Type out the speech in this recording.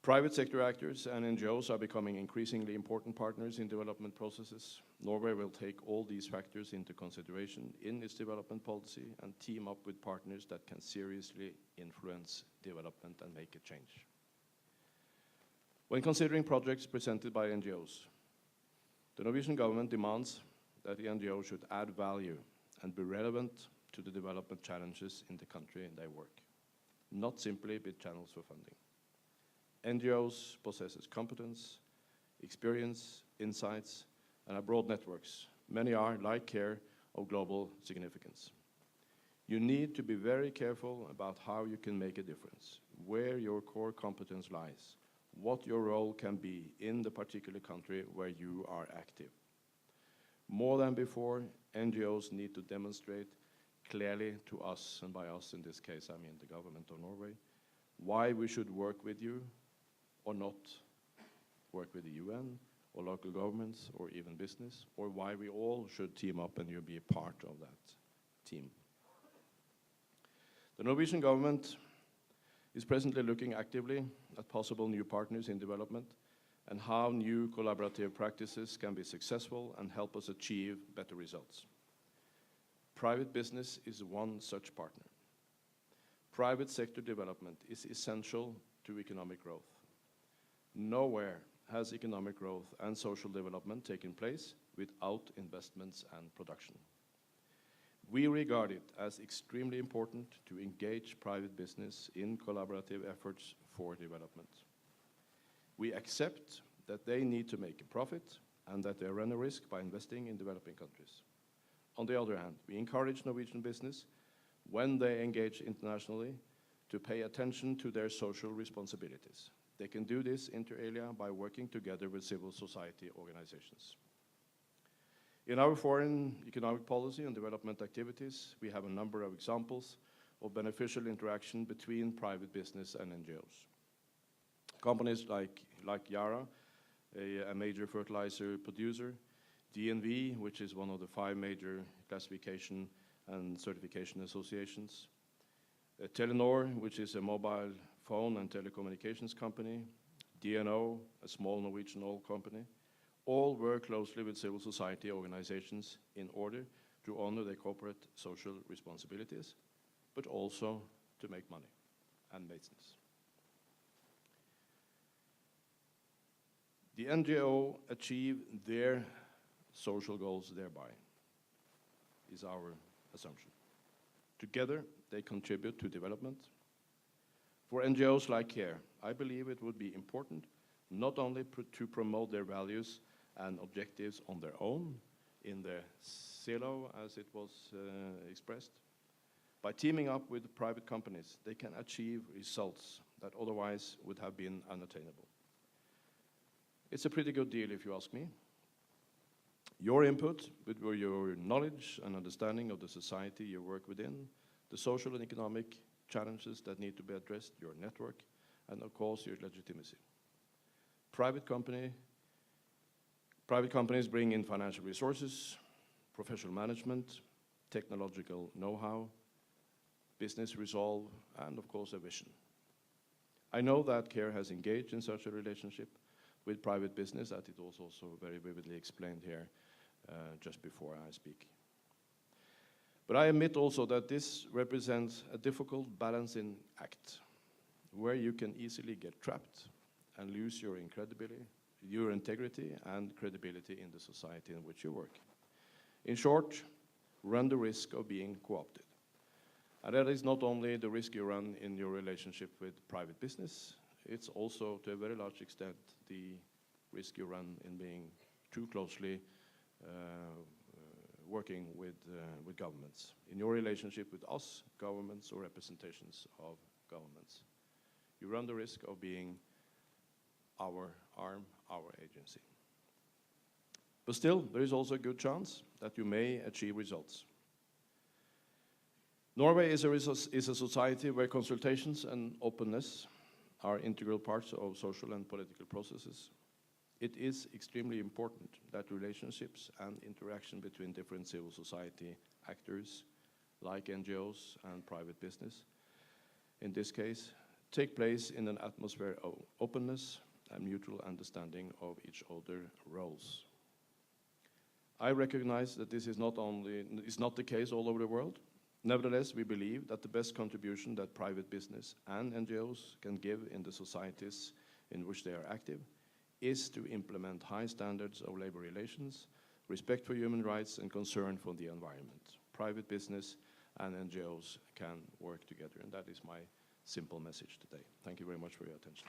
Private sector actors and NGOs are becoming increasingly important partners in development processes. Norway will take all these factors into consideration in its development policy and team up with partners that can seriously influence development and make a change. When considering projects presented by NGOs, the Norwegian government demands that the NGO should add value and be relevant to the development challenges in the country they work, not simply be channels for funding. NGOs possesses competence, experience, insights, and have broad networks. Many are, like CARE, of global significance. You need to be very careful about how you can make a difference, where your core competence lies, what your role can be in the particular country where you are active. More than before, NGOs need to demonstrate clearly to us, and by us in this case I mean the government of Norway, why we should work with you or not work with the UN or local governments or even business, or why we all should team up and you be a part of that team. The Norwegian government is presently looking actively at possible new partners in development and how new collaborative practices can be successful and help us achieve better results. Private business is one such partner. Private sector development is essential to economic growth. Nowhere has economic growth and social development taken place without investments and production. We regard it as extremely important to engage private business in collaborative efforts for development. We accept that they need to make a profit and that they run a risk by investing in developing countries. On the other hand, we encourage Norwegian business, when they engage internationally, to pay attention to their social responsibilities. They can do this inter alia by working together with civil society organizations. In our foreign economic policy and development activities, we have a number of examples of beneficial interaction between private business and NGOs. Companies like Yara, a major fertilizer producer, DNV, which is one of the 5 major classification and certification associations, Telenor, which is a mobile phone and telecommunications company, DNO, a small Norwegian oil company, all work closely with civil society organizations in order to honor their corporate social responsibilities, but also to make money and business. The NGO achieve their social goals thereby, is our assumption. Together, they contribute to development. For NGOs like CARE, I believe it would be important not only to promote their values and objectives on their own, in their silo, as it was expressed. By teaming up with private companies, they can achieve results that otherwise would have been unattainable. It's a pretty good deal, if you ask me. Your input, with your knowledge and understanding of the society you work within, the social and economic challenges that need to be addressed, your network, and of course your legitimacy. Private companies bring in financial resources, professional management, technological know-how, business resolve, and of course a vision. I know that CARE has engaged in such a relationship with private business, that it was also very vividly explained here just before I speak. But I admit also that this represents a difficult balancing act, where you can easily get trapped and lose your integrity and credibility in the society in which you work. In short, run the risk of being co-opted. And that is not only the risk you run in your relationship with private business, it's also to a very large extent the risk you run in being too closely working with governments, in your relationship with us, governments or representations of governments. You run the risk of being our arm, our agency. But still, there is also a good chance that you may achieve results. Norway is a society where consultations and openness are integral parts of social and political processes. It is extremely important that relationships and interaction between different civil society actors, like NGOs and private business, in this case, take place in an atmosphere of openness and mutual understanding of each other's roles. I recognize that this is not the case all over the world. Nevertheless, we believe that the best contribution that private business and NGOs can give in the societies in which they are active is to implement high standards of labor relations, respect for human rights, and concern for the environment. Private business and NGOs can work together, and that is my simple message today. Thank you very much for your attention.